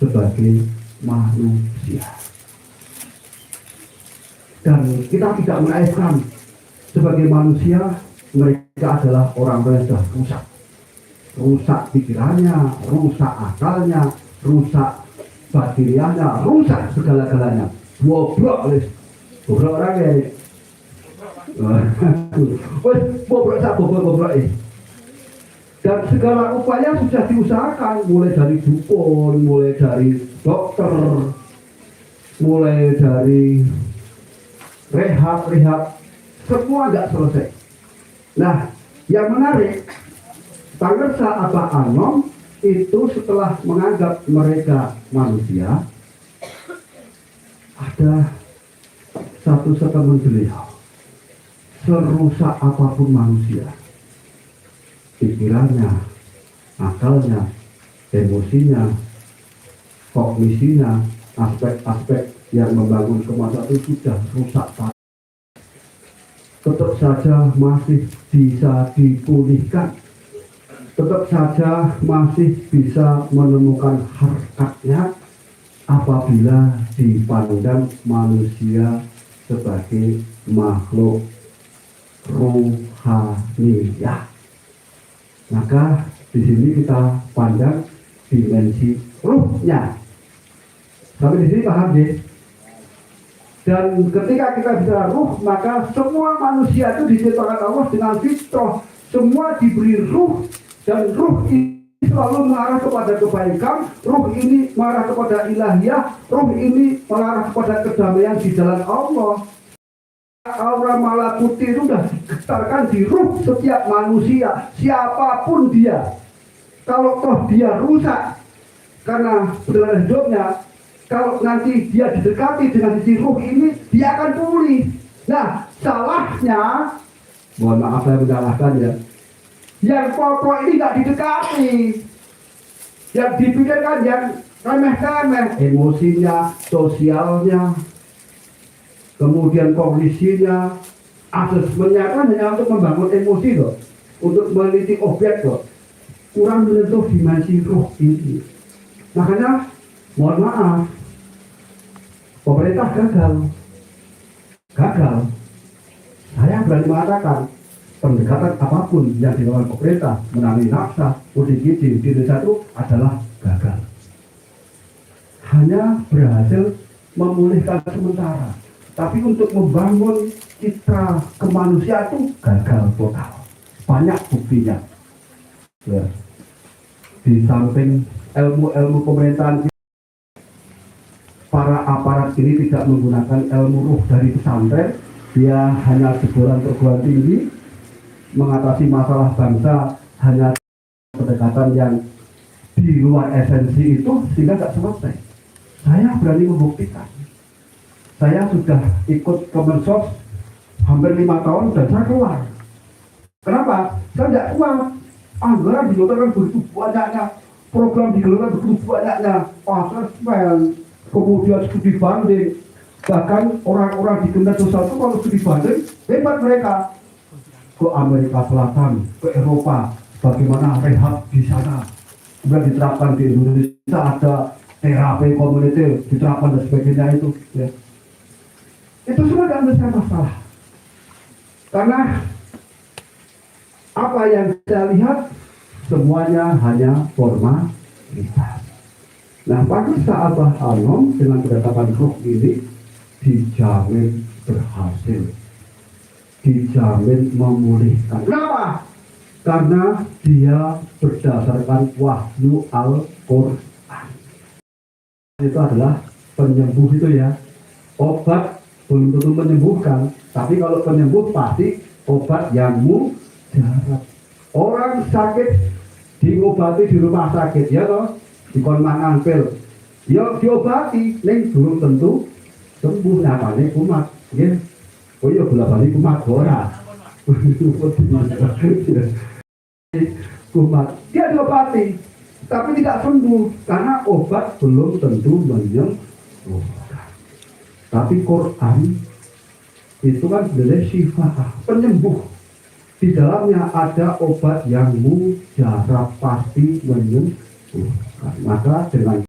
sebagai manusia. Dan kita tidak menaikkan sebagai manusia, mereka adalah orang-orang yang sudah rusak. Rusak pikirannya, rusak akalnya, rusak batiniahnya, rusak segala-galanya. Bobrok orangnya. Bobrok. Dan segala upaya sudah diusahakan, mulai dari dukun, mulai dari dokter, mulai dari rehab, semua nggak selesai. Nah, yang menarik, Pangersa Abah Anom itu setelah menganggap mereka manusia, ada satu statement beliau, serusak apapun manusia, pikirannya, akalnya, emosinya, kognisinya, aspek-aspek yang membangun kemanusiaan itu sudah rusak. Tetap saja masih bisa dipulihkan, tetap saja masih bisa menemukan harkatnya apabila dipandang manusia sebagai makhluk ruhaniyah. Maka di sini kita pandang dimensi ruhnya. Sampai di sini paham ya? Dan ketika kita bicara ruh, maka semua manusia itu diciptakan Allah dengan fitrah. Semua diberi ruh, dan ruh ini selalu mengarah kepada kebaikan. Ruh ini mengarah kepada ilahiyah. Ruh ini mengarah kepada kedamaian di jalan Allah. Aura malakuti itu sudah digetarkan di ruh setiap manusia, siapapun dia. Kalau toh dia rusak karena perjalanan hidupnya, kalau nanti dia didekati dengan sisi ruh ini, dia akan pulih. Nah, salahnya, mohon maaf saya menyalahkan ya, yang pokok ini nggak didekati, yang dipikirkan yang remeh-temeh, emosinya, sosialnya, kemudian kognisinya, asesmennya kan hanya untuk membangun emosi loh, untuk meneliti objek loh, kurang menyentuh dimensi ruh ini. Makanya, mohon maaf, pemerintah gagal. Saya berani mengatakan pendekatan apapun yang dilakukan pemerintah menangani nafsa, ODGJ di Indonesia itu adalah gagal. Hanya berhasil memulihkan sementara, tapi untuk membangun citra kemanusiaan itu gagal total. Banyak buktinya. Ya. Di samping ilmu-ilmu pemerintahan, para aparat ini tidak menggunakan ilmu ruh dari pesantren, dia hanya jebolan perguruan tinggi, mengatasi masalah bangsa hanya pendekatan yang di luar esensi itu, sehingga tidak selesai. Saya berani membuktikan. Saya sudah ikut Kemensos hampir 5 tahun dan saya keluar. Kenapa? Saya tidak kuat. Anggaran digelontorkan begitu banyaknya, program digelontorkan begitu banyaknya, asesmen, kemudian studi banding, bahkan orang-orang di Kementerian Sosial itu kalau studi banding, hebat mereka. Ke Amerika Selatan, ke Eropa, bagaimana rehab di sana, kemudian diterapkan di Indonesia, ada terapi komunitas diterapkan dan sebagainya itu. Ya. Itu semua tidak besar masalah. Karena apa yang saya lihat, semuanya hanya formalitas. Nah, Pangersa Abah Anom dengan kedatangan ruh ini dijamin berhasil, dijamin memulihkan. Kenapa? Karena dia berdasarkan wahyu Al-Quran. Itu adalah penyembuh itu ya. Obat belum tentu menyembuhkan, tapi kalau penyembuh pasti obat yang mujarab. Orang sakit diobati di rumah sakit ya toh, dikon mangan pil, ya diobati, ning belum tentu sembuh. Nyatane kumat, nggih. Oh iya bola bali kumat ora. Kumat, dia diobati, tapi tidak sembuh karena obat belum tentu menyembuhkan. Tapi Quran itu kan sebenarnya syifa'ah, penyembuh. Di dalamnya ada obat yang mujarab, pasti menyembuhkan. Maka dengan